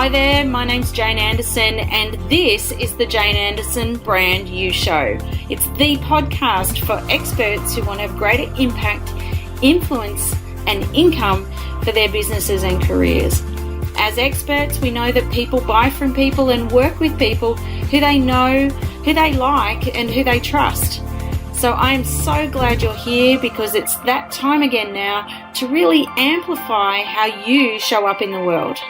Hi there, my name's Jane Anderson and this is the Jane Anderson Brand You Show. It's the podcast for experts who want to have greater impact, influence and income for their businesses and careers. As experts, we know that people buy from people and work with people who they know, who they like and who they trust. So I'm so glad you're here because it's that time again now to really amplify how you show up in the world.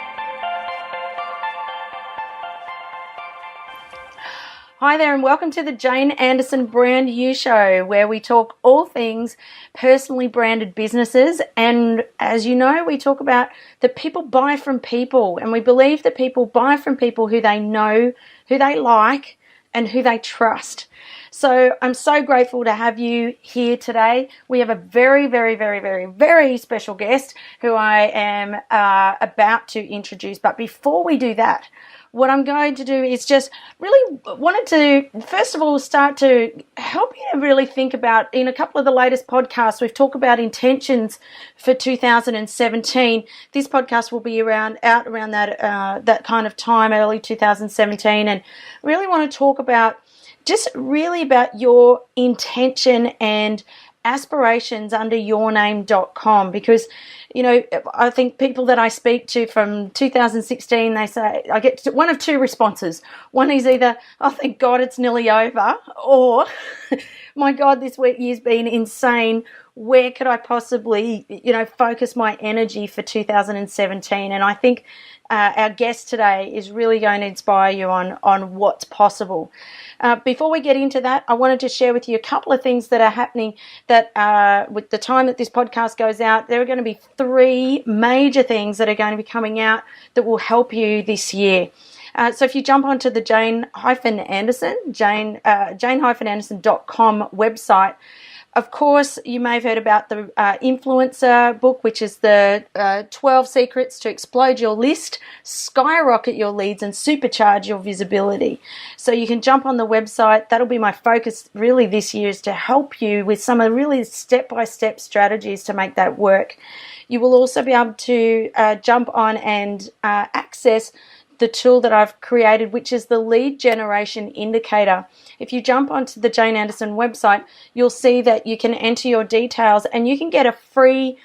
Hi there and welcome to the Jane Anderson Brand You Show, where we talk all things personally branded businesses. And as you know, we talk about that people buy from people, and we believe that people buy from people who they know, who they like and who they trust. So I'm so grateful to have you here today. We have a very special guest who I am about to introduce. But before we do that, what I'm going to do is just really wanted to, first of all, start to help you to really think about, in a couple of the latest podcasts, we've talked about intentions for 2017. This podcast will be out around that kind of time, early 2017, and really want to talk about just really about your intention and aspirations under yourname.com, because I think people that I speak to from 2016, they say, I get one of two responses. One is either, oh, thank God it's nearly over, or my God, this year's been insane. Where could I possibly, focus my energy for 2017? And I think our guest today is really going to inspire you on what's possible. Before we get into that, I wanted to share with you a couple of things that are happening that with the time that this podcast goes out, there are going to be 3 major things that are going to be coming out that will help you this year. So if you jump onto the jane-anderson.com website, of course, you may have heard about the influencer book, which is the 12 secrets to explode your list, skyrocket your leads, and supercharge your visibility. So you can jump on the website. That'll be my focus really this year, is to help you with some of the really step-by-step strategies to make that work. You will also be able to jump on and access the tool that I've created, which is the lead generation indicator. If you jump onto the Jane Anderson website, you'll see that you can enter your details and you can get a free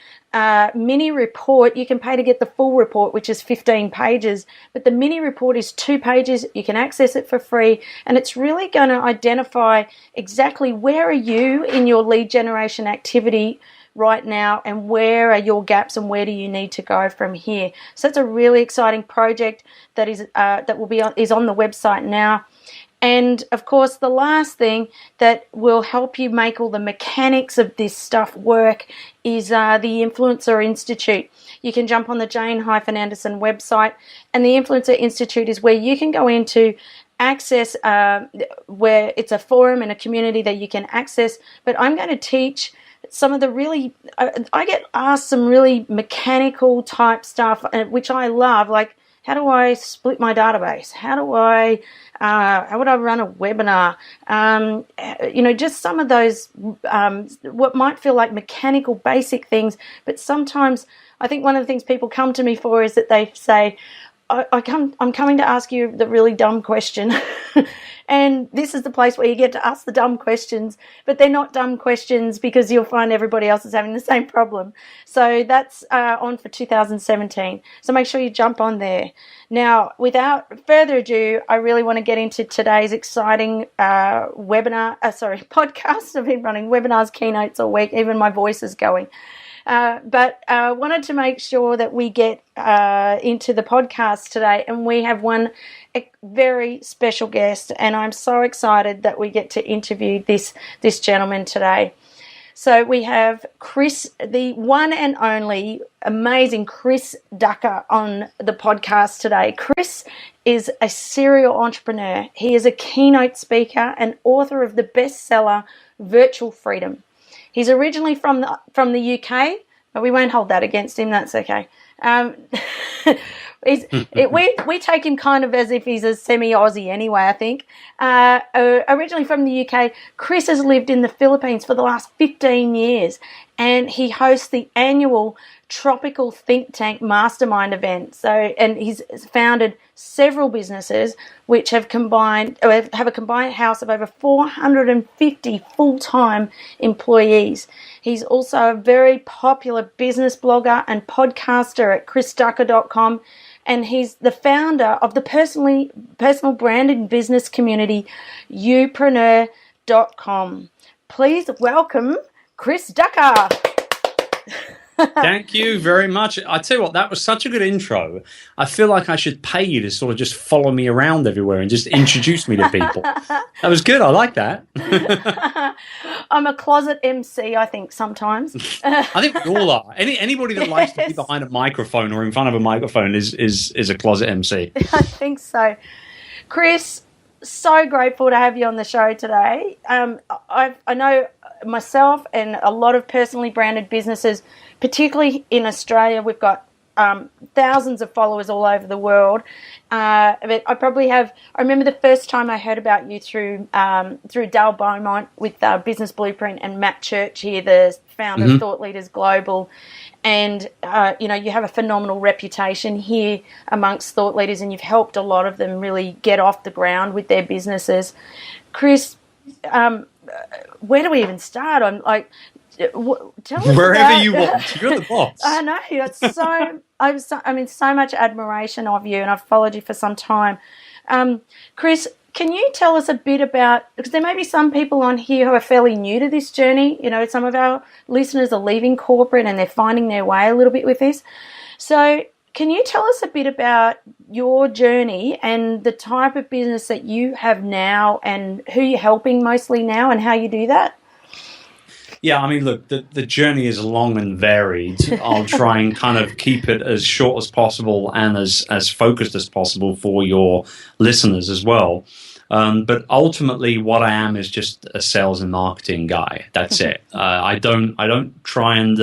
mini report. You can pay to get the full report, which is 15 pages, but the mini report is 2 pages. You can access it for free, and it's really going to identify exactly where are you in your lead generation activity right now, and where are your gaps, and where do you need to go from here. So it's a really exciting project that is on the website now. And of course, the last thing that will help you make all the mechanics of this stuff work is the Influencer Institute. You can jump on the Jane-Anderson website, and the Influencer Institute is where you can go into access, where it's a forum and a community that you can access. But I'm going to teach some of the really, I get asked some really mechanical type stuff, which I love, like how do I split my database? How would I run a webinar? Just some of those, what might feel like mechanical basic things, but sometimes I think one of the things people come to me for is that they say, I'm coming to ask you the really dumb question. And this is the place where you get to ask the dumb questions, but they're not dumb questions because you'll find everybody else is having the same problem. So that's on for 2017. So make sure you jump on there. Now, without further ado, I really want to get into today's exciting podcast. I've been running webinars, keynotes all week. Even my voice is going. But I wanted to make sure that we get into the podcast today, and we have one very special guest, and I'm so excited that we get to interview this gentleman today. So we have Chris, the one and only amazing Chris Ducker, on the podcast today. Chris is a serial entrepreneur. He is a keynote speaker and author of the bestseller Virtual Freedom. He's originally from the UK, but we won't hold that against him. That's okay. We take him kind of as if he's a semi-Aussie anyway, I think. Originally from the UK, Chris has lived in the Philippines for the last 15 years, and he hosts the annual Tropical Think Tank Mastermind event. So, and he's founded several businesses which have a combined house of over 450 full-time employees. He's also a very popular business blogger and podcaster at chrisducker.com, and he's the founder of the personal branding business community youpreneur.com. Please welcome Chris Ducker. Thank you very much. I tell you what, that was such a good intro. I feel like I should pay you to sort of just follow me around everywhere and just introduce me to people. That was good. I like that. I'm a closet MC, I think, sometimes. I think we all are. Anybody that likes to be behind a microphone or in front of a microphone is a closet MC. I think so. Chris, so grateful to have you on the show today. I know myself and a lot of personally branded businesses, particularly in Australia, we've got thousands of followers all over the world. But I remember the first time I heard about you through Dale Beaumont with Business Blueprint and Matt Church here, the founder of Thought Leaders Global. And, you have a phenomenal reputation here amongst thought leaders, and you've helped a lot of them really get off the ground with their businesses. Chris, where do we even start? I'm like, tell us wherever you want. You're the boss. I know. It's so so much admiration of you, and I've followed you for some time. Chris, can you tell us a bit about, because there may be some people on here who are fairly new to this journey. Some of our listeners are leaving corporate and they're finding their way a little bit with this. So can you tell us a bit about your journey and the type of business that you have now and who you're helping mostly now and how you do that? Yeah, I mean, look, the journey is long and varied. I'll try and kind of keep it as short as possible and as focused as possible for your listeners as well. But ultimately, what I am is just a sales and marketing guy. That's it. I don't try and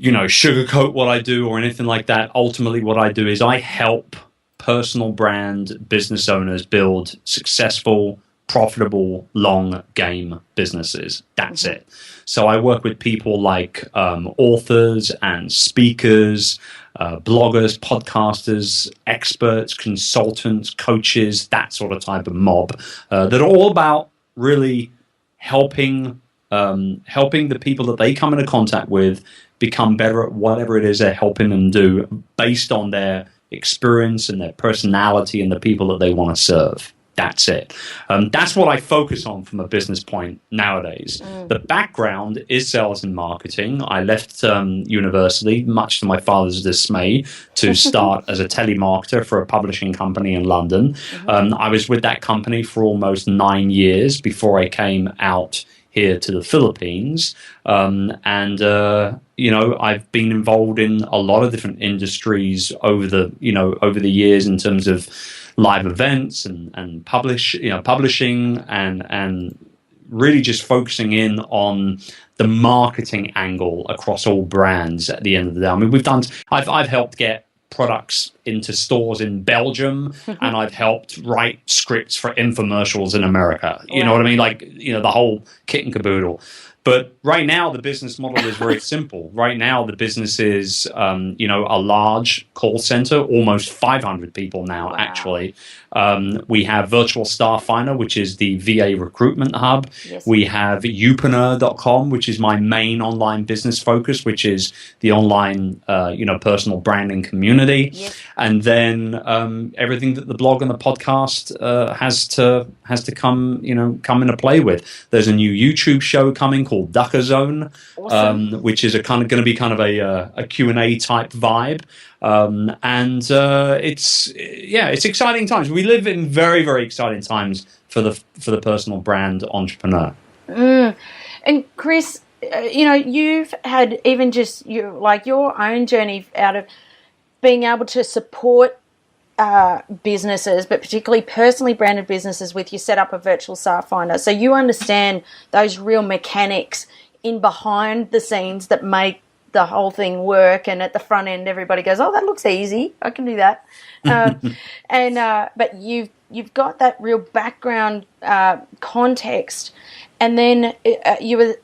sugarcoat what I do or anything like that. Ultimately, what I do is I help personal brand business owners build successful, profitable, long game businesses. That's it. So I work with people like authors and speakers, bloggers, podcasters, experts, consultants, coaches, that sort of type of mob that are all about really helping the people that they come into contact with become better at whatever it is they're helping them do based on their experience and their personality and the people that they want to serve. That's it. That's what I focus on from a business point nowadays. The background is sales and marketing. I left university, much to my father's dismay, to start as a telemarketer for a publishing company in London. I was with that company for almost 9 years before I came out here to the Philippines. I've been involved in a lot of different industries over the years in terms of live events and publishing and really just focusing in on the marketing angle across all brands at the end of the day. I mean, I've helped get products into stores in Belgium and I've helped write scripts for infomercials in America. You know what I mean? Like, the whole kit and caboodle. But right now, the business model is very simple. Right now, the business is, a large call center, almost 500 people now, actually. We have Virtual Staff Finder, which is the VA recruitment hub. Yes. We have youpreneur.com, which is my main online business focus, which is the online, personal branding community. Yes. And then everything that the blog and the podcast has to come into play with. There's a new YouTube show coming called Ducker Zone, awesome. Which is going to be kind of a Q&A type vibe. It's exciting times. We live in very, very exciting times for the personal brand entrepreneur. And Chris, you've had even just your own journey out of being able to support businesses, but particularly personally branded businesses with your setup of Virtual Staff Finder. So you understand those real mechanics in behind the scenes that make the whole thing work, and at the front end everybody goes, oh, that looks easy, I can do that. But you've got that real background context, and then you're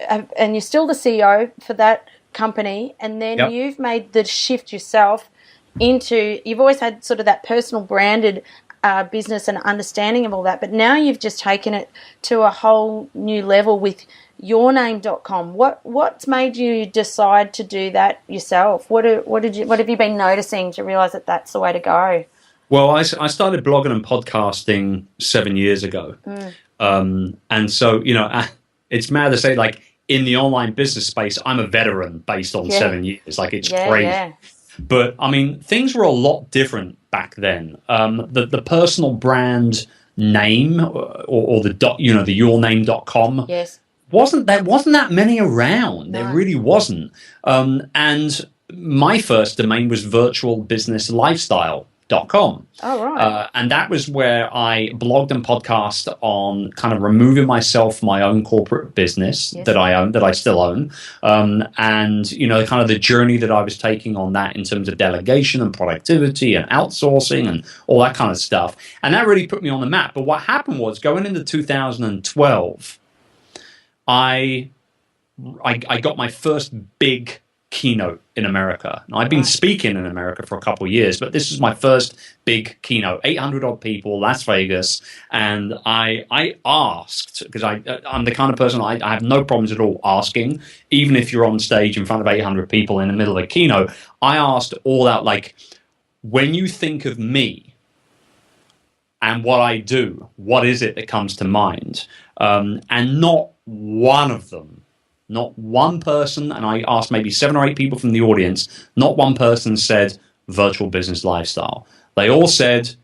still the CEO for that company, and then you've made the shift yourself into, you've always had sort of that personal branded business and understanding of all that, but now you've just taken it to a whole new level with yourname.com. What's made you decide to do that yourself? What have you been noticing to realize that that's the way to go? Well, I started blogging and podcasting 7 years ago. And so, it's mad to say, like, in the online business space, I'm a veteran based on 7 years. Like, it's crazy. Yeah. But, I mean, things were a lot different back then. The personal brand name or the yourname.com. Yes. Wasn't that many around. No. There really wasn't. And my first domain was virtualbusinesslifestyle.com. Oh, right. And that was where I blogged and podcast on kind of removing myself from my own corporate business that I still own. And, kind of the journey that I was taking on that in terms of delegation and productivity and outsourcing and all that kind of stuff. And that really put me on the map. But what happened was, going into 2012, I got my first big keynote in America. Now, I've been speaking in America for a couple of years, but this was my first big keynote, 800 odd people, Las Vegas. And I asked, because I'm the kind of person, I have no problems at all asking, even if you're on stage in front of 800 people in the middle of a keynote. I asked all out, like, when you think of me and what I do, what is it that comes to mind? And not one of them, not one person, and I asked maybe 7 or 8 people from the audience, not one person said virtual business lifestyle. They all said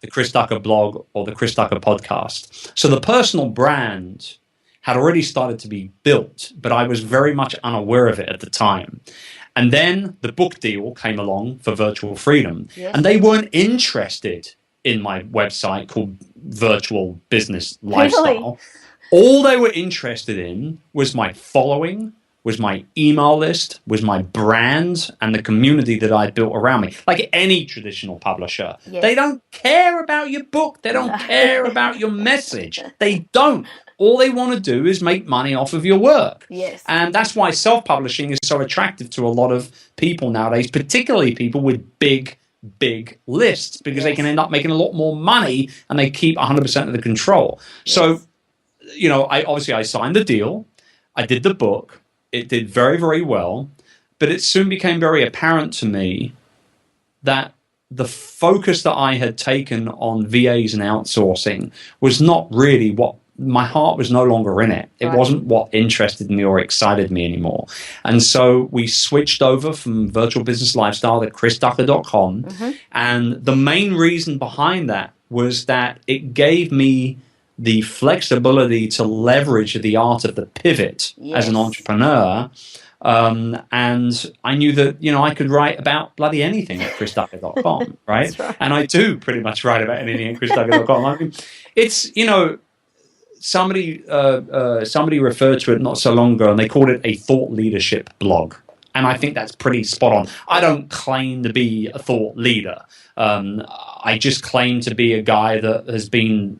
the Chris Ducker blog or the Chris Ducker podcast. So the personal brand had already started to be built, but I was very much unaware of it at the time. And then the book deal came along for Virtual Freedom, and they weren't interested in my website called Virtual Business Lifestyle. Really? All they were interested in was my following, was my email list, was my brand, and the community that I built around me. Like any traditional publisher, they don't care about your book. They don't care about your message. They don't. All they want to do is make money off of your work. Yes. And that's why self-publishing is so attractive to a lot of people nowadays, particularly people with big lists, because they can end up making a lot more money and they keep 100% of the control. So, I signed the deal. I did the book. It did very, very well. But it soon became very apparent to me that the focus that I had taken on VAs and outsourcing was not really what my heart was no longer in it. It wasn't what interested me or excited me anymore. And so we switched over from Virtual Business Lifestyle to chrisducker.com. And the main reason behind that was that it gave me the flexibility to leverage the art of the pivot as an entrepreneur. And I knew that, I could write about bloody anything at chrisducker.com, right? And I do pretty much write about anything at chrisducker.com. I mean, it's, somebody referred to it not so long ago, and they called it a thought leadership blog. And I think that's pretty spot on. I don't claim to be a thought leader. I just claim to be a guy that has been,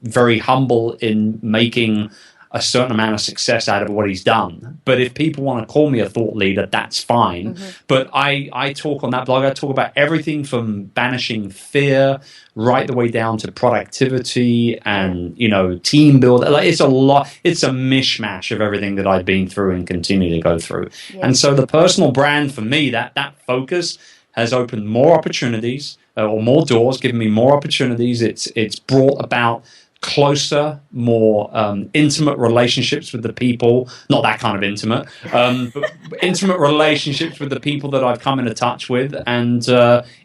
very humble in making a certain amount of success out of what he's done. But if people want to call me a thought leader, that's fine. But I talk on that blog, I talk about everything from banishing fear right the way down to productivity and, team build. Like, it's a lot. It's a mishmash of everything that I've been through and continue to go through. And so the personal brand for me, that focus has opened more opportunities or more doors, given me more opportunities. It's brought about closer, more intimate relationships with the people, not that kind of intimate, but intimate relationships with the people that I've come into touch with. And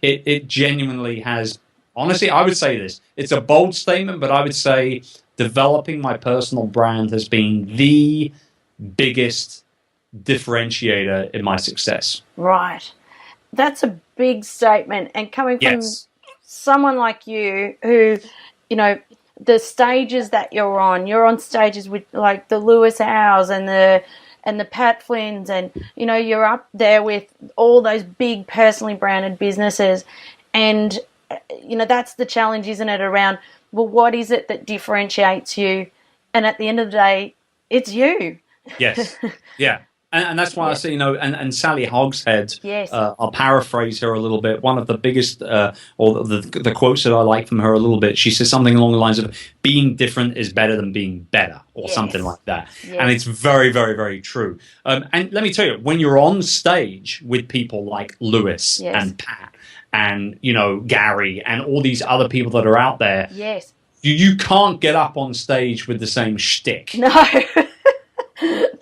it genuinely has, honestly, I would say this, it's a bold statement, but I would say developing my personal brand has been the biggest differentiator in my success. Right. That's a big statement. And coming from someone like you who, the stages that you're on stages with like the Lewis Howes and and the Pat Flynn's, and you're up there with all those big personally branded businesses, and that's the challenge, isn't it? Around, well, what is it that differentiates you? And at the end of the day, it's you. Yes. Yeah. And that's why I say, and Sally Hogshead, Yes. I'll paraphrase her a little bit. One of the biggest, or the quotes that I like from her a little bit, she says something along the lines of, being different is better than being better, or something like that. Yes. And it's very, very, very true. And let me tell you, when you're on stage with people like Lewis and Pat and, Gary and all these other people that are out there, you can't get up on stage with the same shtick. No.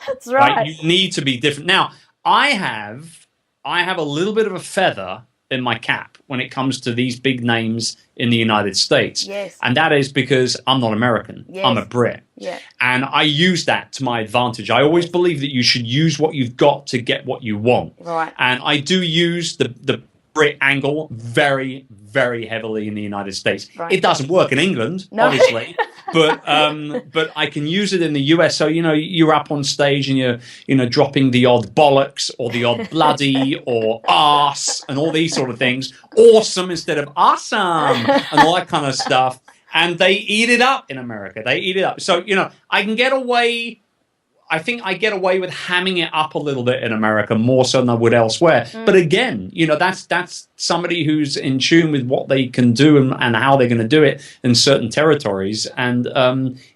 That's right. You need to be different. Now, I have a little bit of a feather in my cap when it comes to these big names in the United States. Yes. And that is because I'm not American. Yes. I'm a Brit. Yeah. And I use that to my advantage. I always believe that you should use what you've got to get what you want. Right. And I do use the Brit angle very, very heavily in the United States. Right. It doesn't work in England, obviously, but I can use it in the US. So you're up on stage and you're dropping the odd bollocks or the odd bloody or arse and all these sort of things. Awesome instead of awesome and all that kind of stuff. And they eat it up in America. They eat it up. So I can get away. I think I get away with hamming it up a little bit in America more so than I would elsewhere. But again, that's somebody who's in tune with what they can do and how they're going to do it in certain territories. And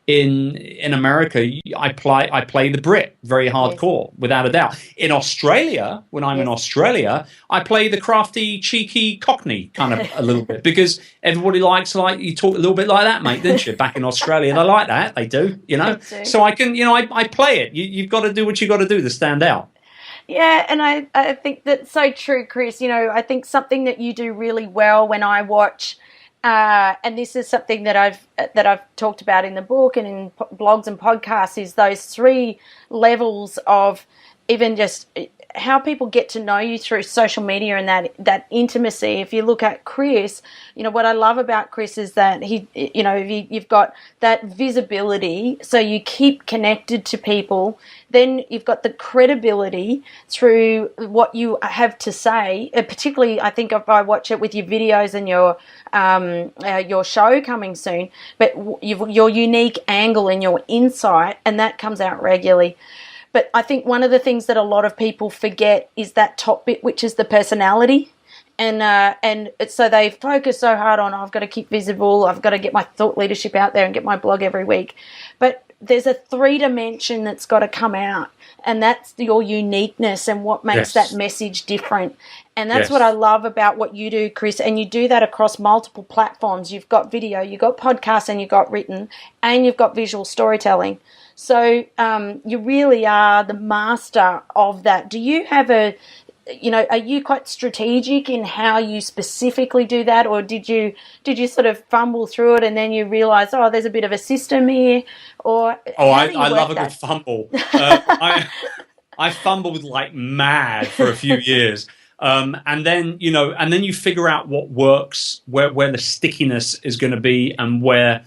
in America, I play the Brit very hardcore, without a doubt. In Australia, when I'm in Australia, I play the crafty, cheeky Cockney kind of a little bit, because everybody likes, you talk a little bit like that, mate, don't you? Back in Australia, they like that. They do, So I can, I play it. You've got to do what you got to do to stand out. Yeah, and I think that's so true, Chris. I think something that you do really well when I watch, and this is something that I've talked about in the book and in blogs and podcasts, is those 3 levels of even just how people get to know you through social media and that intimacy. If you look at Chris, what I love about Chris is that you've got that visibility, so you keep connected to people. Then you've got the credibility through what you have to say. Particularly, I think if I watch it with your videos and your show coming soon, but your unique angle and your insight, and that comes out regularly. But I think one of the things that a lot of people forget is that top bit, which is the personality. And so they focus so hard on, I've got to keep visible, I've got to get my thought leadership out there and get my blog every week. But there's a 3-dimension that's got to come out, and that's your uniqueness and what makes that message different. And that's what I love about what you do, Chris, and you do that across multiple platforms. You've got video, you've got podcasts, and you've got written, and you've got visual storytelling. So you really are the master of that. Do you have are you quite strategic in how you specifically do that, or did you sort of fumble through it and then you realize, there's a bit of a system here? Or I love a good fumble. I fumbled like mad for a few years. And then you figure out what works, where the stickiness is going to be, and where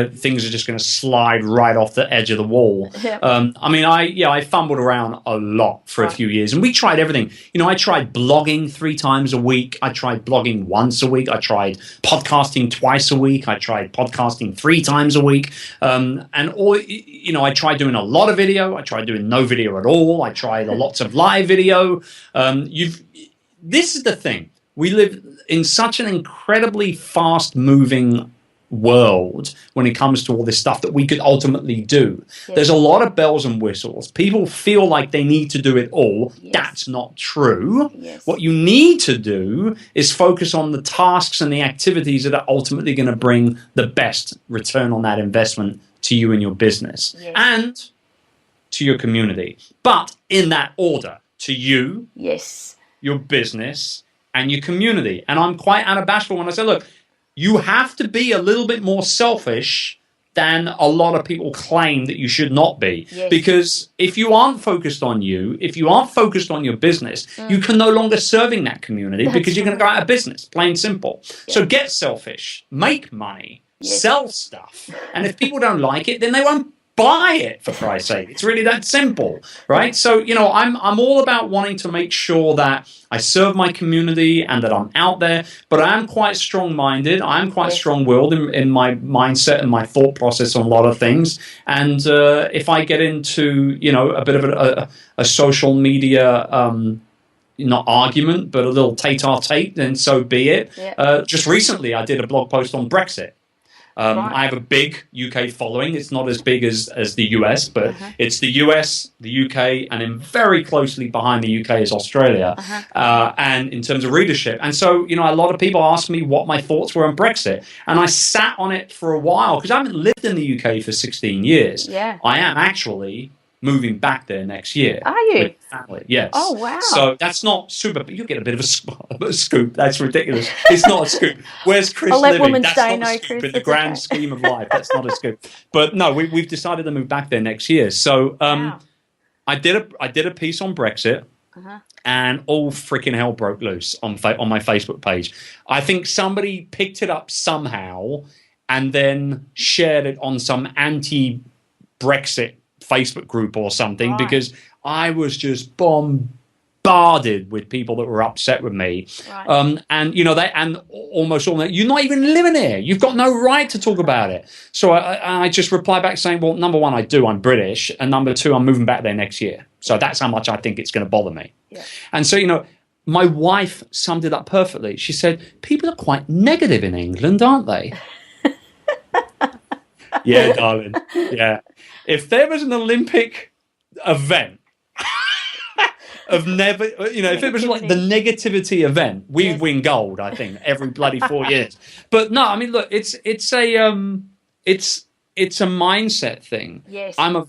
things are just going to slide right off the edge of the wall. Yeah. I fumbled around a lot for a few years, and we tried everything. I tried blogging 3 times a week. I tried blogging once a week. I tried podcasting twice a week. I tried podcasting 3 times a week. I tried doing a lot of video. I tried doing no video at all. I tried lots of live video. This is the thing. We live in such an incredibly fast-moving world when it comes to all this stuff that we could ultimately do. Yes. There's a lot of bells and whistles. People feel like they need to do it all. Yes. That's not true. Yes. What you need to do is focus on the tasks and the activities that are ultimately going to bring the best return on that investment to you and your business and to your community. But in that order, to you, your business, and your community. And I'm quite unabashful when I say, look, you have to be a little bit more selfish than a lot of people claim that you should not be. Yes. Because if you aren't focused on you, if you aren't focused on your business, you can no longer serving that community because you're going to go out of business, plain simple. Yeah. So get selfish, make money, sell stuff. And if people don't like it, then they won't buy it, for Christ's sake. It's really that simple, right? So, you know, I'm all about wanting to make sure that I serve my community and that I'm out there, but I am quite strong-minded. I'm quite strong-willed in my mindset and my thought process on a lot of things. And if I get into, you know, a bit of a social media not argument, but a little tete-a-tete, then so be it. Yeah. Just recently, I did a blog post on Brexit. I have a big UK following. It's not as big as the US, but it's the US, the UK, and then very closely behind the UK is Australia, and in terms of readership. And so, you know, a lot of people ask me what my thoughts were on Brexit, and I sat on it for a while because I haven't lived in the UK for 16 years. Yeah. I am actually moving back there next year. Are you? With family, yes. Oh, wow. So that's not super, but you get a bit of a scoop. That's ridiculous. It's not a scoop. Where's Chris living? That's not a scoop in the grand scheme of life. That's not a scoop. But no, we've decided to move back there next year. So I did a piece on Brexit. And all freaking hell broke loose on my Facebook page. I think somebody picked it up somehow and then shared it on some anti-Brexit Facebook group or something, because I was just bombarded with people that were upset with me. And you know, and almost all that, you're not even living here. You've got no right to talk about it. So I just replied back saying, well, number one, I'm British, and number two, I'm moving back there next year. So that's how much I think it's going to bother me. And so, you know, my wife summed it up perfectly. She said, people are quite negative in England, aren't they? Yeah, darling. Yeah. If there was an Olympic event of never, you know, if it was like the negativity event, we'd win gold, I think, every bloody 4 years. But no, I mean, look, it's a mindset thing. Yes. I'm a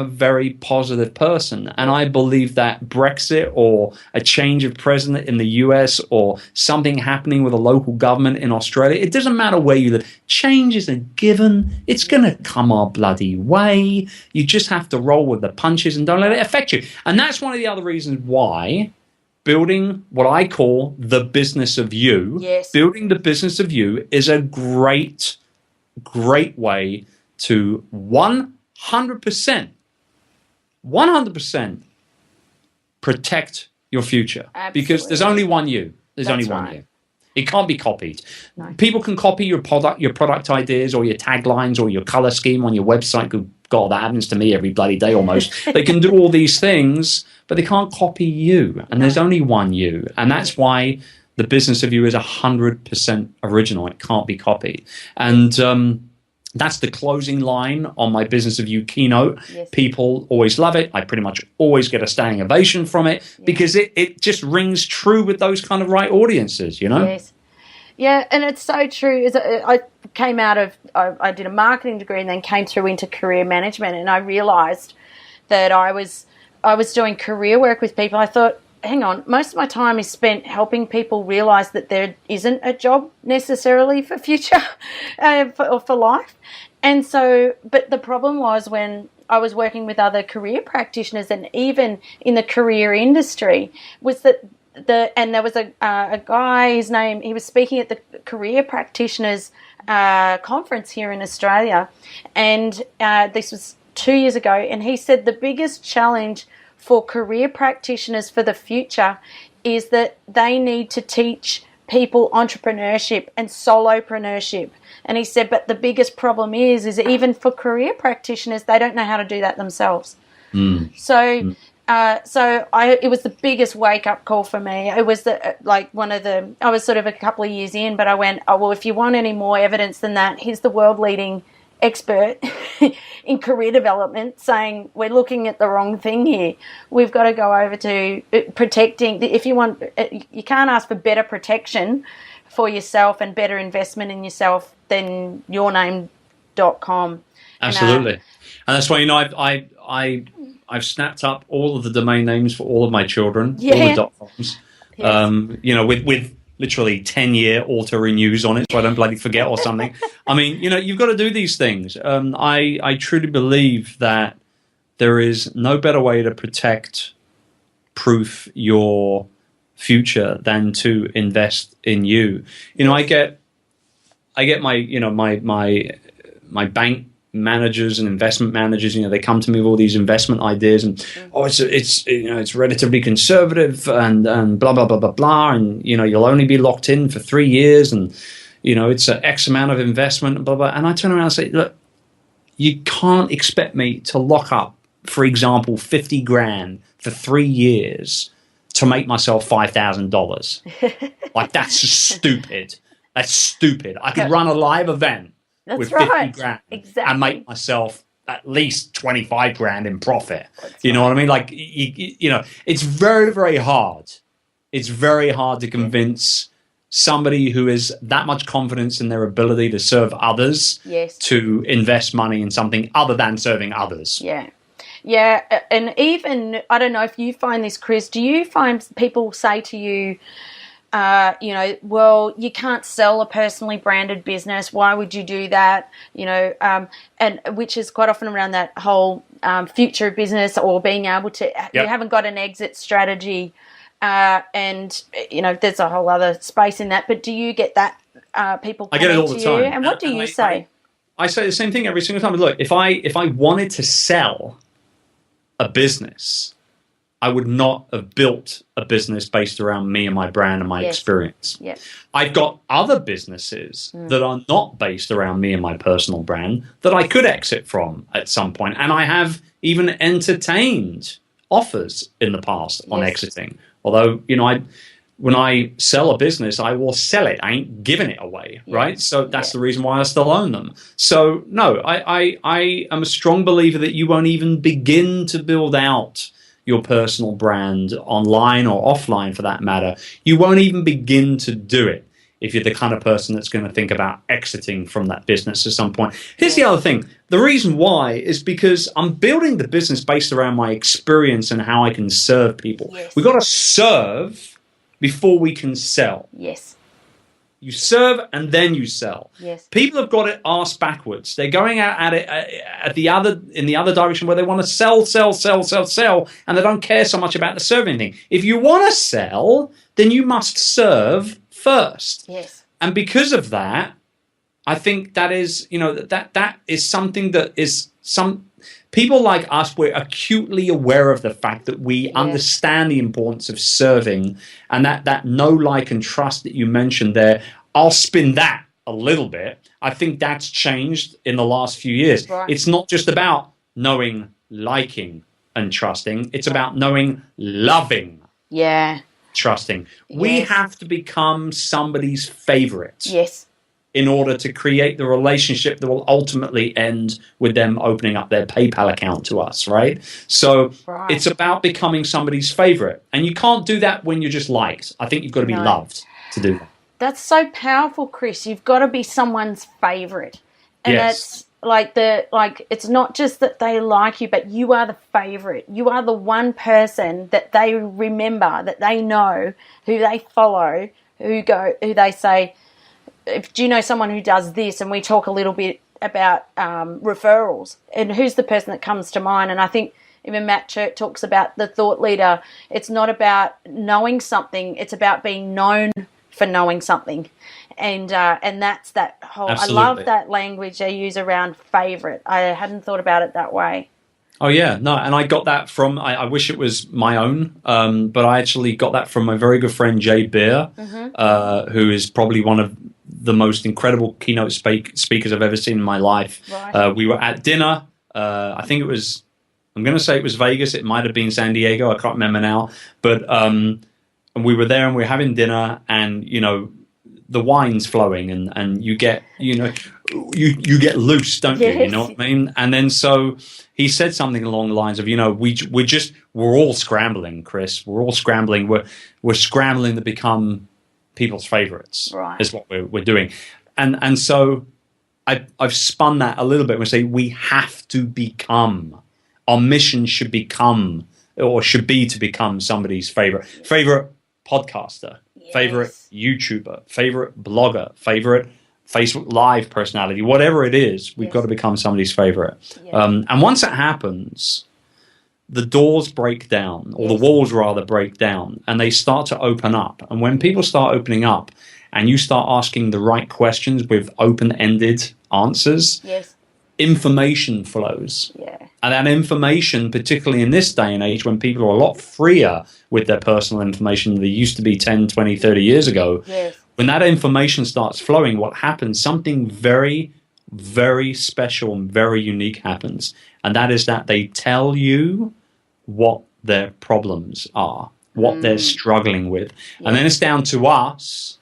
very positive person, and I believe that Brexit or a change of president in the US or something happening with a local government in Australia, it doesn't matter where you live. Change is a given. It's going to come our bloody way. You just have to roll with the punches and don't let it affect you. And that's one of the other reasons why building what I call the business of you, building the business of you is a great way to 100% protect your future. Absolutely. Because there's only one you. There's only one you. It can't be copied. No. People can copy your product ideas or your taglines or your color scheme on your website. God, that happens to me every bloody day almost. They can do all these things, but they can't copy you. And there's only one you. And that's why the business of you is 100% original. It can't be copied. And that's the closing line on my Business of You keynote. Yes. People always love it. I pretty much always get a standing ovation from it because it just rings true with those kind of right audiences, you know? Yes. Yeah, and it's so true. I came out of, I did a marketing degree and then came through into career management, and I realised that I was doing career work with people. I thought, hang on, most of my time is spent helping people realise that there isn't a job necessarily for future or for life. And so, but the problem was when I was working with other career practitioners and even in the career industry was that and there was a guy, his name, he was speaking at the career practitioners conference here in Australia, and this was 2 years ago, and he said the biggest challenge for career practitioners for the future is that they need to teach people entrepreneurship and solopreneurship. And he said, but the biggest problem is even for career practitioners, they don't know how to do that themselves. So it was the biggest wake-up call for me. It was I was sort of a couple of years in, but I went, oh, well, if you want any more evidence than that, here's the world-leading expert in career development saying we're looking at the wrong thing here. We've got to go over to protecting. If you want, you can't ask for better protection for yourself and better investment in yourself than yourname.com. Absolutely. And that's why, you know, I've snapped up all of the domain names for all of my children, all the .coms, you know, with literally 10-year auto-renews on it so I don't bloody forget or something. I mean, you know, you've got to do these things. I truly believe that there is no better way to proof your future than to invest in you. You know, I get my, you know, my bank managers and investment managers, they come to me with all these investment ideas, and it's relatively conservative and blah blah blah blah blah, and you'll only be locked in for 3 years, and it's an X amount of investment, blah blah. And I turn around and say, look, you can't expect me to lock up, for example, 50 grand for 3 years to make myself $5,000. Like, that's just stupid. That's stupid. I could run a live event with 50 grand and make myself at least 25 grand in profit. You know what I mean? Like, it's very, very hard. It's very hard to convince somebody who has that much confidence in their ability to serve others to invest money in something other than serving others. Yeah, and even, I don't know if you find this, Chris, do you find people say to you, well, you can't sell a personally branded business. Why would you do that? And which is quite often around that whole future of business, or being able to, you haven't got an exit strategy. And there's a whole other space in that. But do you get that people coming I get it all the time. And what do you say? I say the same thing every single time. Look, if I wanted to sell a business, I would not have built a business based around me and my brand and my experience. I've got other businesses that are not based around me and my personal brand that I could exit from at some point. And I have even entertained offers in the past on exiting. Although, when I sell a business, I will sell it. I ain't giving it away, right? So that's the reason why I still own them. So no, I am a strong believer that you won't even begin to build out your personal brand online or offline, for that matter. You won't even begin to do it if you're the kind of person that's going to think about exiting from that business at some point. Here's the other thing. The reason why is because I'm building the business based around my experience and how I can serve people. We've got to serve before we can sell. You serve and then you sell. People have got it arse backwards. They're going out at it in the other direction, where they want to sell, and they don't care so much about the serving thing. If you want to sell, then you must serve first. And because of that, I think that is, that is something that is people like us, we're acutely aware of the fact that we understand the importance of serving, and that know, like, and trust that you mentioned there. I'll spin that a little bit. I think that's changed in the last few years. It's not just about knowing, liking, and trusting. It's about knowing, loving, trusting. We have to become somebody's favorite. In order to create the relationship that will ultimately end with them opening up their PayPal account to us, right? So it's about becoming somebody's favorite. And you can't do that when you're just liked. I think you've got to be loved to do that. That's so powerful, Chris. You've got to be someone's favorite. And that's it's not just that they like you, but you are the favorite. You are the one person that they remember, that they know, who they follow, who they say, do you know someone who does this? And we talk a little bit about referrals, and who's the person that comes to mind. And I think even Matt Church talks about the thought leader. It's not about knowing something. It's about being known for knowing something. And that's that whole, Absolutely. I love that language they use around favorite. I hadn't thought about it that way. Oh, yeah. No, and I got that from, I wish it was my own, but I actually got that from my very good friend, Jay Beer, who is probably one of the most incredible keynote speakers I've ever seen in my life. We were at dinner. I think it was, I'm going to say it was Vegas. It might have been San Diego. I can't remember now. But and we were there and we were having dinner, and, the wine's flowing, and you get, you get loose, don't you? You know what I mean? And then so he said something along the lines of, we're all scrambling, Chris. We're all scrambling. We're scrambling to become people's favorites, is what we're doing. And so I've spun that a little bit. We say we have to become, our mission should be to become somebody's favorite podcaster, favorite YouTuber, favorite blogger, favorite Facebook Live personality, whatever it is. We've got to become somebody's favorite. And once that happens, the doors break down, or the walls rather break down, and they start to open up. And when people start opening up and you start asking the right questions with open-ended answers, information flows. Yeah. And that information, particularly in this day and age when people are a lot freer with their personal information than they used to be 10, 20, 30 years ago, Yes. when that information starts flowing, what happens, something very, very special and very unique happens. And that is that they tell you what their problems are, what they're struggling with. And then it's down to us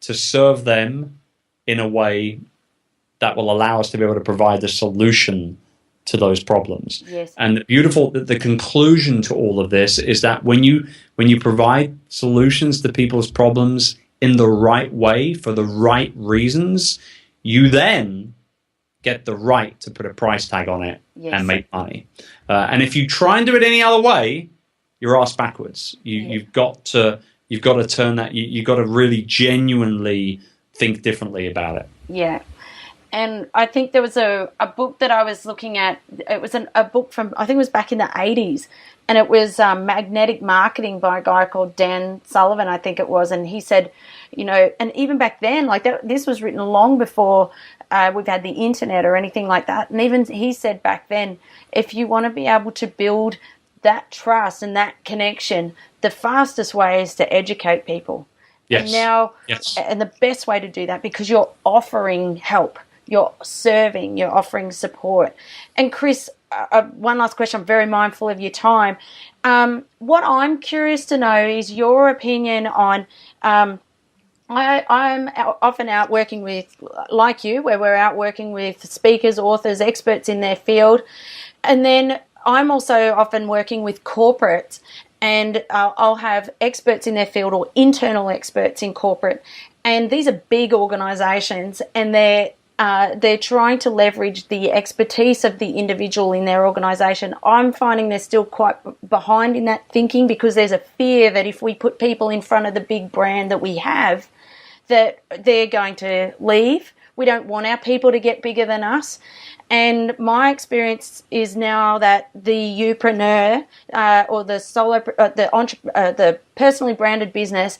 to serve them in a way that will allow us to be able to provide the solution to those problems. Yes. And the conclusion to all of this is that when you provide solutions to people's problems in the right way for the right reasons, you then get the right to put a price tag on it and make money. And if you try and do it any other way, you're ass backwards. You've got to turn that. You've got to really genuinely think differently about it. Yeah. And I think there was a book that I was looking at. It was a book from, I think it was back in the 80s. And it was Magnetic Marketing by a guy called Dan Sullivan, I think it was. And he said, and even back then, like this was written long before we've had the internet or anything like that. And even he said back then, if you want to be able to build that trust and that connection, the fastest way is to educate people. Yes. And now, and the best way to do that, because you're offering help. You're serving, you're offering support. And Chris, one last question. I'm very mindful of your time. What I'm curious to know is your opinion on, I'm often out working with, like you, where we're out working with speakers, authors, experts in their field. And then I'm also often working with corporates, and I'll have experts in their field or internal experts in corporate. And these are big organizations, and they're trying to leverage the expertise of the individual in their organization. I'm finding they're still quite behind in that thinking, because there's a fear that if we put people in front of the big brand that we have, that they're going to leave. We don't want our people to get bigger than us. And my experience is now that the youpreneur or the personally branded business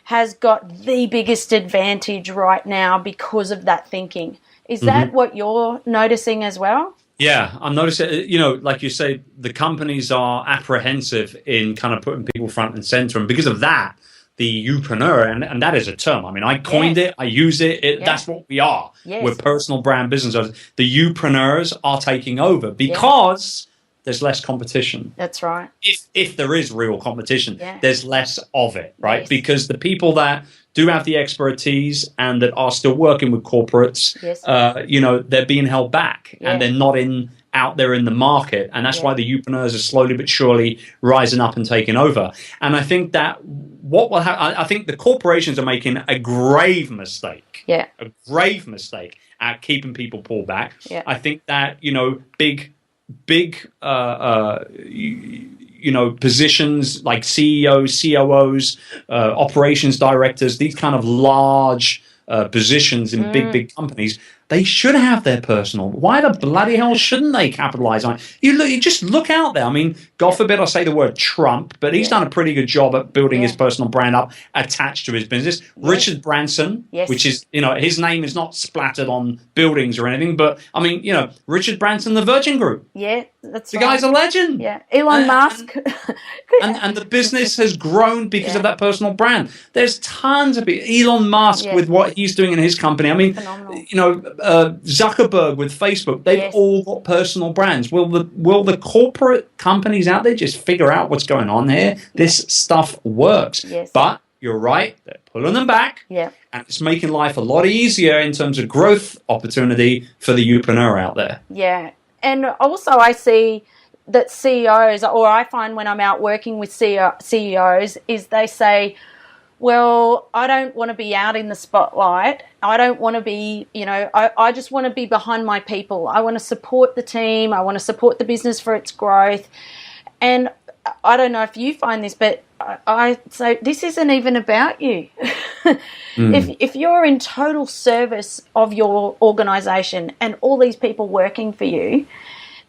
has got the biggest advantage right now because of that thinking. Is that what you're noticing as well? Yeah, I'm noticing, like you say, the companies are apprehensive in kind of putting people front and center. And because of that, the youpreneur, and that is a term. I mean, I coined it, I use it. That's what we are. Yes. We're personal brand business owners. The youpreneurs are taking over because there's less competition. That's right. If there is real competition, there's less of it, right? Yes. Because the people that do have the expertise and that are still working with corporates, they're being held back and they're not out there in the market. And that's why the youpreneurs are slowly but surely rising up and taking over. And I think that what will happen, I think the corporations are making a grave mistake. Yeah. A grave mistake at keeping people pulled back. Yeah. I think that, big positions like CEOs, COOs, operations directors, these kind of large positions in big companies, they should have their personal. Why the bloody hell shouldn't they capitalize on it? You just look out there. I mean, God forbid I say the word Trump, but he's done a pretty good job at building his personal brand up attached to his business. Richard Branson, which is, his name is not splattered on buildings or anything, but I mean, Richard Branson, the Virgin Group. Yeah, that's the guy's a legend. Yeah, Elon Musk. and the business has grown because of that personal brand. There's tons of people. Elon Musk with what he's doing in his company. I mean, Zuckerberg with Facebook. They've all got personal brands. Will the corporate companies out there just figure out what's going on here? This stuff works. Yes. But you're right. They're pulling them back. Yeah. And it's making life a lot easier in terms of growth opportunity for the youpreneur out there. Yeah. And also I see that CEOs, or I find when I'm out working with CEOs, is they say, well, I don't want to be out in the spotlight. I don't want to be, I just want to be behind my people. I want to support the team. I want to support the business for its growth. And I don't know if you find this, but I say this isn't even about you. If you're in total service of your organization and all these people working for you,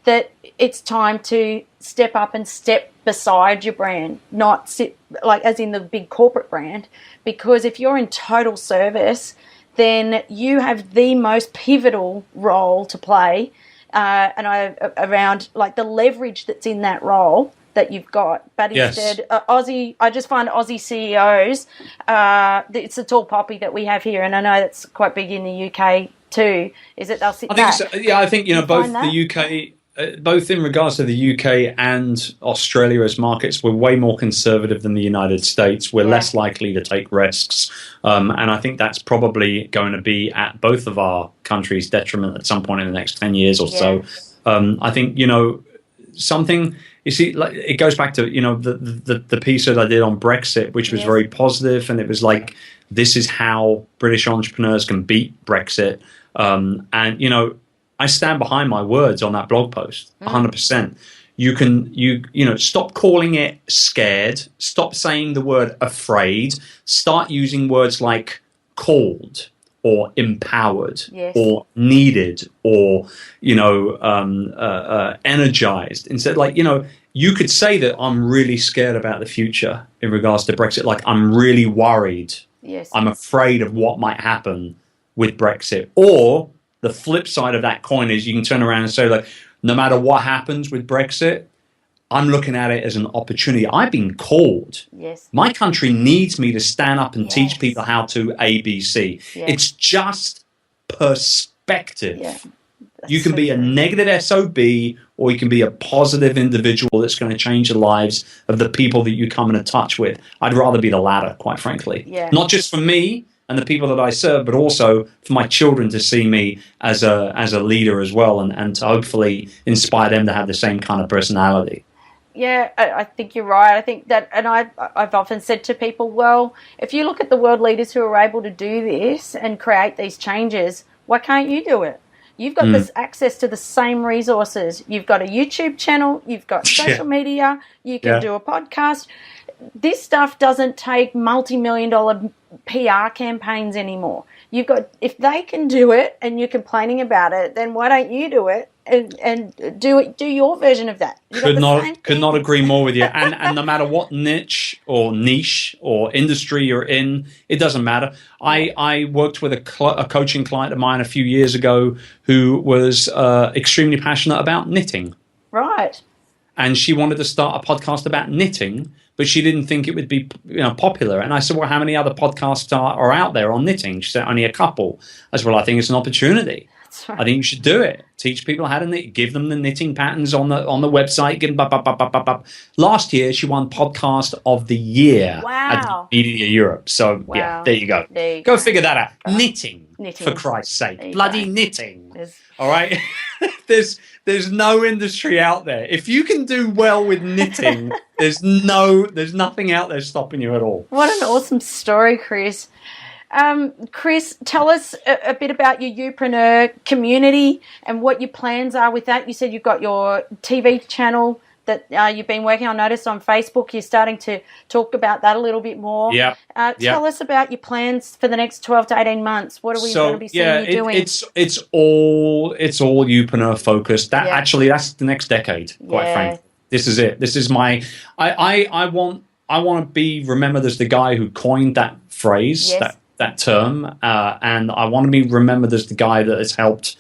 that it's time to step up and step beside your brand, not sit like as in the big corporate brand. Because if you're in total service, then you have the most pivotal role to play, around like the leverage that's in that role that you've got. But instead, I just find Aussie CEOs, it's a tall poppy that we have here, and I know that's quite big in the UK too, is that they'll sit back. I think, both the UK, both in regards to the UK and Australia as markets, we're way more conservative than the United States. We're less likely to take risks. And I think that's probably going to be at both of our countries' detriment at some point in the next 10 years or so. I think, something, you see, like, it goes back to, the piece that I did on Brexit, which was very positive, and it was like, this is how British entrepreneurs can beat Brexit. And, I stand behind my words on that blog post, 100%. You stop calling it scared, stop saying the word afraid, start using words like called or empowered or needed or, energized. Instead, you could say that I'm really scared about the future in regards to Brexit. Like, I'm really worried. Yes. I'm afraid of what might happen with Brexit. Or the flip side of that coin is you can turn around and say, like, no matter what happens with Brexit, I'm looking at it as an opportunity. I've been called. Yes. My country needs me to stand up and teach people how to ABC. It's just perspective. Yeah. You can be a negative SOB, or you can be a positive individual that's going to change the lives of the people that you come into touch with. I'd rather be the latter, quite frankly. Yeah. Not just for me and the people that I serve, but also for my children to see me as a leader as well, and to hopefully inspire them to have the same kind of personality. Yeah, I think you're right. I think that, and I've often said to people, well, if you look at the world leaders who are able to do this and create these changes, why can't you do it? You've got this access to the same resources. You've got a YouTube channel. You've got social media. You can do a podcast. This stuff doesn't take multi-million-dollar PR campaigns anymore. If they can do it and you're complaining about it, then why don't you do it and do your version of that? Could not agree more with you. And no matter what niche or industry you're in, it doesn't matter. I worked with a coaching client of mine a few years ago who was extremely passionate about knitting. Right. And she wanted to start a podcast about knitting, but she didn't think it would be popular. And I said, well, how many other podcasts are out there on knitting? She said, only a couple. I said, well, I think it's an opportunity. That's right. I think you should do it. Teach people how to knit. Give them the knitting patterns on the website. Give them Last year, she won Podcast of the Year at Media Europe. So, there you go. Go figure that out. Knitting, for Christ's sake. Bloody knitting. All right? There's no industry out there. If you can do well with knitting, there's nothing out there stopping you at all. What an awesome story, Chris. Chris, tell us a bit about your youpreneur community and what your plans are with that. You said you've got your TV channel that you've been working on. Notice on Facebook you're starting to talk about that a little bit more. Tell us about your plans for the next 12 to 18 months. What are we going to be seeing you doing? It's all youpreneur focused. That's the next decade, quite frankly. This is it. This is my I want to be remembered as the guy who coined that phrase, that term, and I want to be remembered as the guy that has helped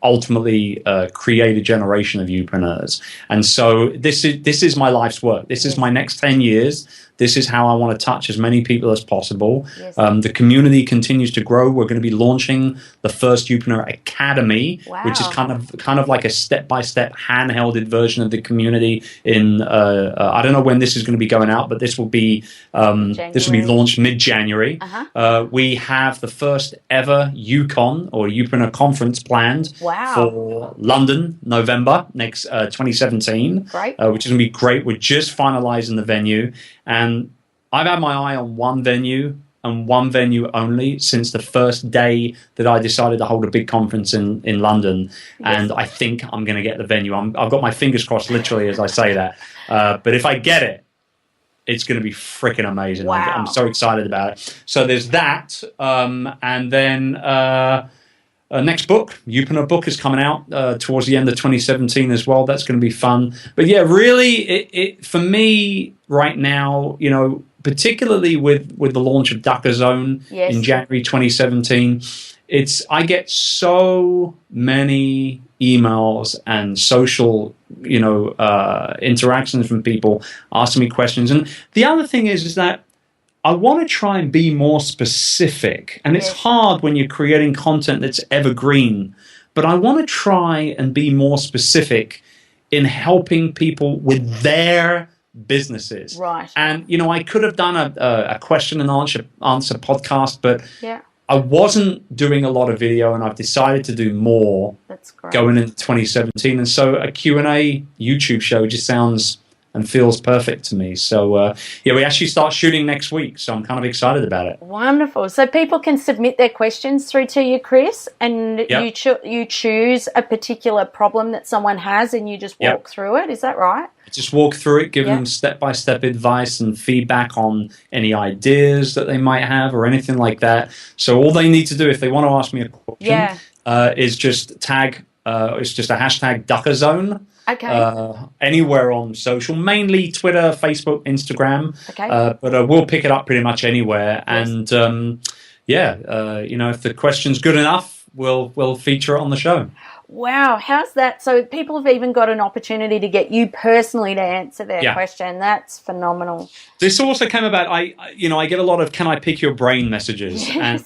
ultimately create a generation of youpreneurs. And so this is my life's work. This is my next 10 years. This is how I want to touch as many people as possible. The community continues to grow. We're going to be launching the first Youpreneur Academy, which is kind of like a step-by-step handhelded version of the community. I don't know when this is going to be going out, but this will be launched mid-January. We have the first ever UCon or Youpreneur conference planned for London, November next 2017. Which is going to be great. We're just finalizing the venue. And I've had my eye on one venue and one venue only since the first day that I decided to hold a big conference in London. And I think I'm going to get the venue. I've got my fingers crossed literally as I say that. But if I get it, it's going to be freaking amazing. I'm so excited about it. So there's that. And then next book, Youpreneur book, is coming out towards the end of 2017 as well. That's going to be fun. But yeah, really, it for me right now, particularly with the launch of Ducker Zone in January 2017, I get so many emails and social, interactions from people asking me questions. And the other thing is that I want to try and be more specific. And it's hard when you're creating content that's evergreen, but I want to try and be more specific in helping people with their businesses. Right. And, I could have done a question and answer podcast, but I wasn't doing a lot of video, and I've decided to do more. That's great. Going into 2017. And so a Q&A YouTube show just sounds and feels perfect to me. So, we actually start shooting next week, so I'm kind of excited about it. Wonderful. So people can submit their questions through to you, Chris, and you choose a particular problem that someone has, and you just walk through it. Is that right? Just walk through it, give them step-by-step advice and feedback on any ideas that they might have or anything like that. So all they need to do if they want to ask me a question is just tag, it's just a hashtag DuckerZone. Okay. Anywhere on social, mainly Twitter, Facebook, Instagram. Okay. But we'll pick it up pretty much anywhere. Yes. And if the question's good enough, we'll feature it on the show. Wow, how's that? So people have even got an opportunity to get you personally to answer their question. That's phenomenal. This also came about, I get a lot of "can I pick your brain" messages, and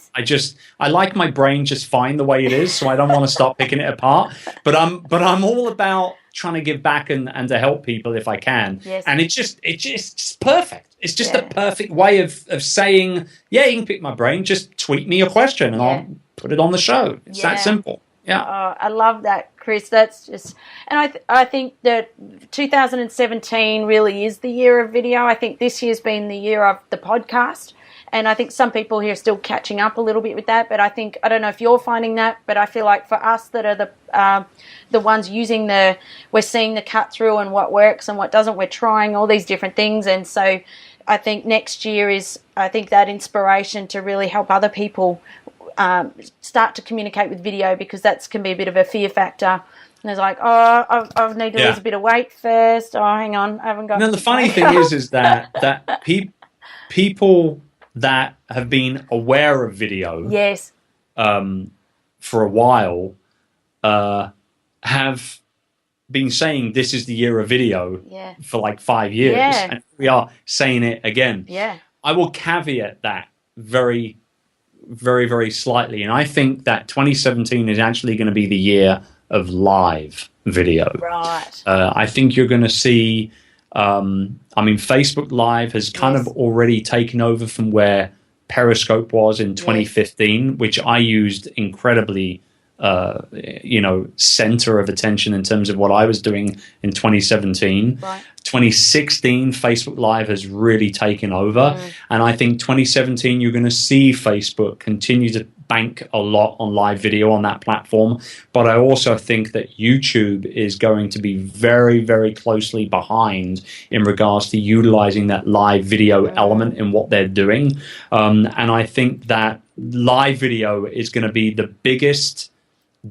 I like my brain just fine the way it is, so I don't want to start picking it apart. But I'm all about trying to give back and to help people if I can. Yes. And it's just perfect. It's just a perfect way of saying, you can pick my brain, just tweet me a question and I'll put it on the show. It's that simple. Yeah. Oh, I love that, Chris. That's just, and I think that 2017 really is the year of video. I think this year's been the year of the podcast, and I think some people here are still catching up a little bit with that. But I don't know if you're finding that, but I feel like for us that are the ones using we're seeing the cut through and what works and what doesn't. We're trying all these different things, and so I think next year is that inspiration to really help other people start to communicate with video, because that can be a bit of a fear factor. And it's like, I need to lose a bit of weight first. Oh, hang on, I haven't got. No, the funny thing is that people that have been aware of video, for a while, have been saying this is the year of video for like 5 years, and we are saying it again. Yeah, I will caveat that very, very, very slightly, and I think that 2017 is actually going to be the year of live video. Right. I think you're going to see. Facebook Live has kind of already taken over from where Periscope was in 2015, which I used incredibly. Center of attention in terms of what I was doing in 2017. Right. 2016, Facebook Live has really taken over. And I think 2017, you're going to see Facebook continue to bank a lot on live video on that platform. But I also think that YouTube is going to be very, very closely behind in regards to utilizing that live video element in what they're doing. And I think that live video is going to be the biggest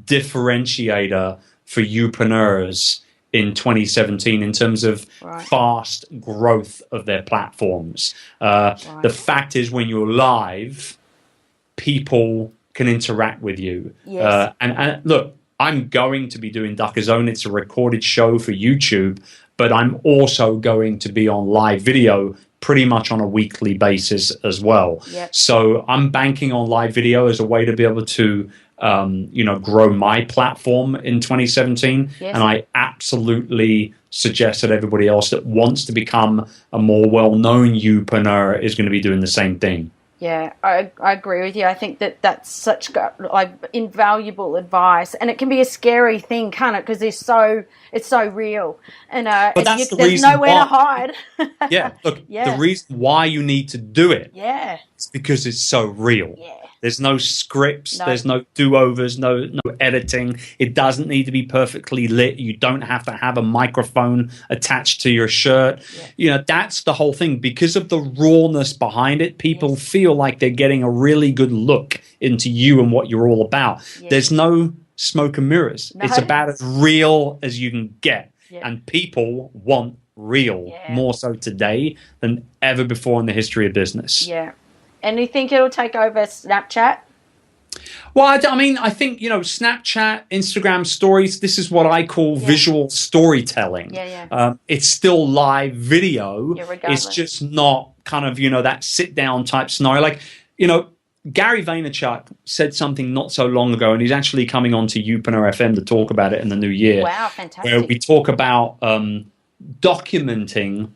differentiator for youpreneurs in 2017 in terms of fast growth of their platforms. The fact is, when you're live, people can interact with you. Yes. And look, I'm going to be doing Ducker Zone. It's a recorded show for YouTube, but I'm also going to be on live video pretty much on a weekly basis as well. Yep. So I'm banking on live video as a way to be able to grow my platform in 2017. Yes. And I absolutely suggest that everybody else that wants to become a more well-known youpreneur is going to be doing the same thing. Yeah, I agree with you. I think that's such invaluable advice, and it can be a scary thing, can't it? Because it's so real, and there's nowhere to hide. The reason why you need to do it, is because it's so real. Yeah. There's no scripts, there's no do-overs, no editing. It doesn't need to be perfectly lit. You don't have to have a microphone attached to your shirt. Yeah. That's the whole thing. Because of the rawness behind it, people feel like they're getting a really good look into you and what you're all about. Yes. There's no smoke and mirrors. No. It's about as real as you can get. Yeah. And people want real, more so today than ever before in the history of business. Yeah. And you think it'll take over Snapchat? Well, I mean, I think, Snapchat, Instagram stories, this is what I call visual storytelling. It's still live video. It's just not kind of, that sit down type scenario. Like, Gary Vaynerchuk said something not so long ago, and he's actually coming on to youpreneur FM to talk about it in the new year. Wow, fantastic. Where we talk about documenting,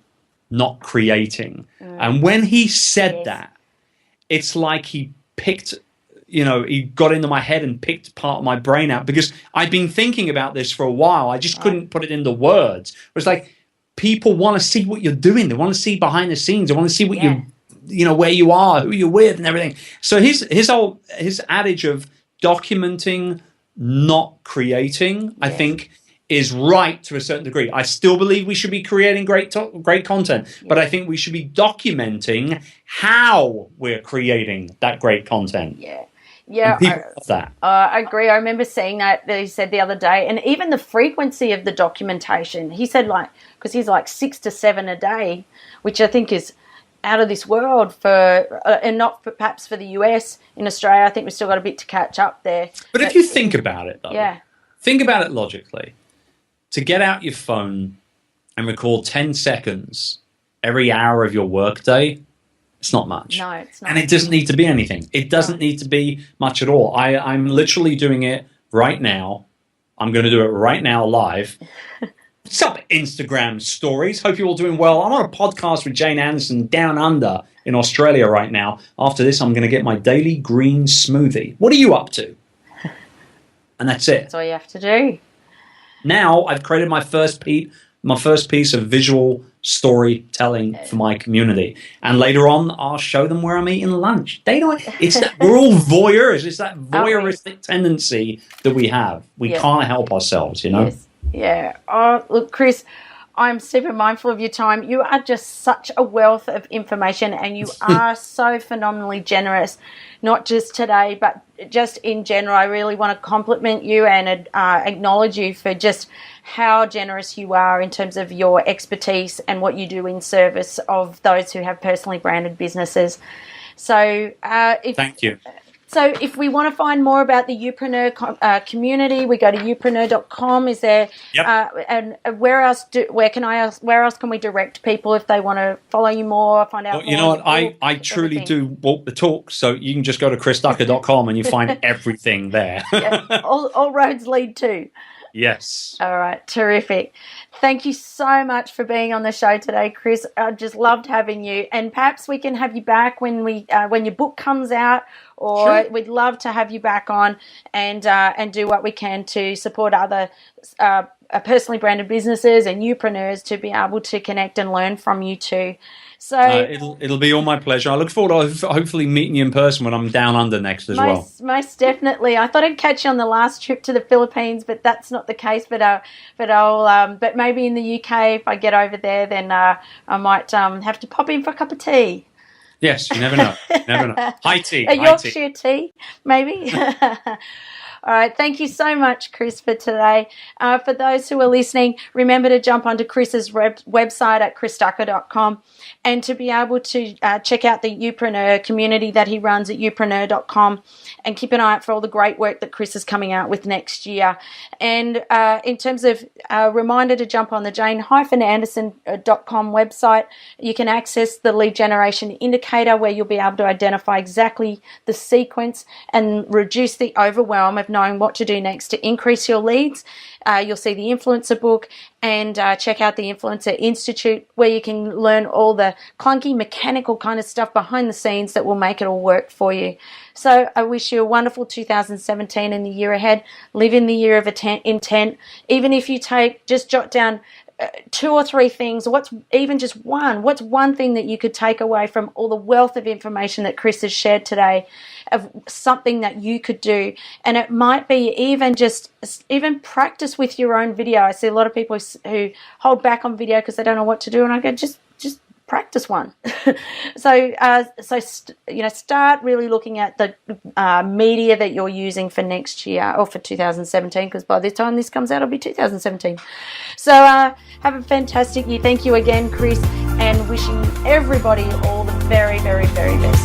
not creating. And when he said that, it's like he picked, he got into my head and picked part of my brain out, because I've been thinking about this for a while. I just couldn't put it into words. It was like, people want to see what you're doing. They want to see behind the scenes. They want to see what where you are, who you're with, and everything. So his adage of documenting, not creating, I think, is right to a certain degree. I still believe we should be creating great content, but I think we should be documenting how we're creating that great content. Yeah, people love that. I agree. I remember seeing that he said the other day, and even the frequency of the documentation. He said, because he's 6 to 7 a day, which I think is out of this world and not perhaps for the US. In Australia, I think we've still got a bit to catch up there. But if you think about it, though, think about it logically. To get out your phone and record 10 seconds every hour of your workday, it's not much. No, it's not. And it doesn't need to be anything. It doesn't need to be much at all. I'm literally doing it right now. I'm going to do it right now live. What's up, Instagram stories? Hope you're all doing well. I'm on a podcast with Jane Anderson down under in Australia right now. After this, I'm going to get my daily green smoothie. What are you up to? And that's it. That's all you have to do. Now I've created my first piece of visual storytelling for my community, and later on I'll show them where I'm eating lunch. They don't. It's that we're all voyeurs. It's that voyeuristic tendency that we have. We can't help ourselves, Yes. Yeah. Oh, look, Chris, I'm super mindful of your time. You are just such a wealth of information, and you are so phenomenally generous, not just today, but just in general. I really want to compliment you and acknowledge you for just how generous you are in terms of your expertise and what you do in service of those who have personally branded businesses. So thank you. So if we want to find more about the youpreneur community, we go to youpreneur.com. Is there and where else can we direct people if they want to follow you more, find out more? You know what? I truly do walk the talk, so you can just go to chrisducker.com and you find everything there. All roads lead to. Yes. All right. Terrific. Thank you so much for being on the show today, Chris. I just loved having you, and perhaps we can have you back when your book comes out, or we'd love to have you back on and do what we can to support other personally branded businesses and youpreneurs to be able to connect and learn from you too. So it'll be all my pleasure. I look forward to hopefully meeting you in person when I'm down under next as well. Most definitely. I thought I'd catch you on the last trip to the Philippines, but that's not the case. But maybe in the UK, if I get over there, then I might have to pop in for a cup of tea. Yes, you never know. Never know. High tea. A Yorkshire tea, maybe. All right. Thank you so much, Chris, for today. For those who are listening, remember to jump onto Chris's website at chrisducker.com and to be able to check out the youpreneur community that he runs at youpreneur.com, and keep an eye out for all the great work that Chris is coming out with next year. And in terms of reminder to jump on the jane-anderson.com website, you can access the lead generation indicator, where you'll be able to identify exactly the sequence and reduce the overwhelm of knowing what to do next to increase your leads. You'll see the influencer book, and check out the Influencer Institute, where you can learn all the clunky mechanical kind of stuff behind the scenes that will make it all work for you. So I wish you a wonderful 2017 and the year ahead. Live in the year of intent. Even if you just jot down 2 or 3 things, what's one thing that you could take away from all the wealth of information that Chris has shared today, of something that you could do. And it might be even practice with your own video. I see a lot of people who hold back on video because they don't know what to do, and I go, just practice one. So start really looking at the media that you're using for next year or for 2017, because by the time this comes out, it'll be 2017. So have a fantastic year. Thank you again, Chris, and wishing everybody all the very, very, very best.